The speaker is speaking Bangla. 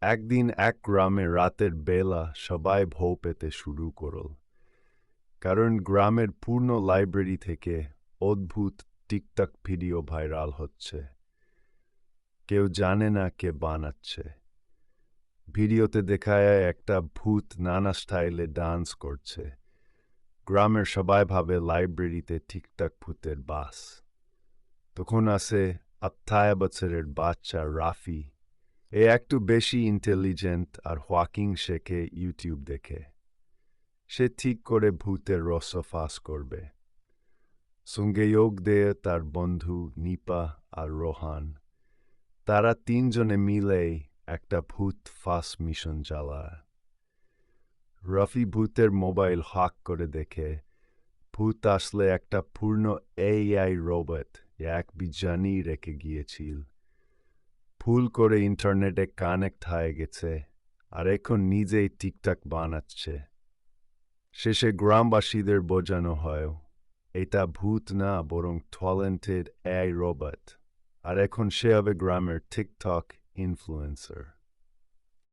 একদিন এক গ্রামে রাতের বেলা সবাই ভয় পেতে শুরু করল, কারণ গ্রামের পূর্ণ লাইব্রেরি থেকে অদ্ভুত টিকটক ভিডিও ভাইরাল হচ্ছে। কেউ জানে না কে বানাচ্ছে। ভিডিওতে দেখায় একটা ভূত নানা স্টাইলে ডান্স করছে। গ্রামের সবাই ভাবে লাইব্রেরিতে টিকটক ভূতের বাস। তখন আসে 28 বছরের বাচ্চা রাফি। এ একটু বেশি ইন্টেলিজেন্ট আর ওয়াকিং শেখে ইউটিউব দেখে। সে ঠিক করে ভূতের রহস্য ফাঁস করবে। সঙ্গে যোগ দেয় তার বন্ধু নিপা আর রোহান। তারা তিনজনে মিলেই একটা ভূত ফাঁস মিশন চালায়। রফি ভূতের মোবাইল হ্যাক করে দেখে ভূত আসলে একটা পূর্ণ এআই রোবট এক বিজ্ঞানী রেখে গিয়েছিল। ভুল করে ইন্টারনেটে কানেক্ট হয়ে গেছে আর এখন নিজেই টিকটক বানাচ্ছে। শেষে গ্রামবাসীদের বোঝানো হয় এটা ভূত না, বরং ট্যালেন্টেড এআই রোবট, আর এখন সে হবে গ্রামের টিকটক ইনফ্লুয়েন্সার।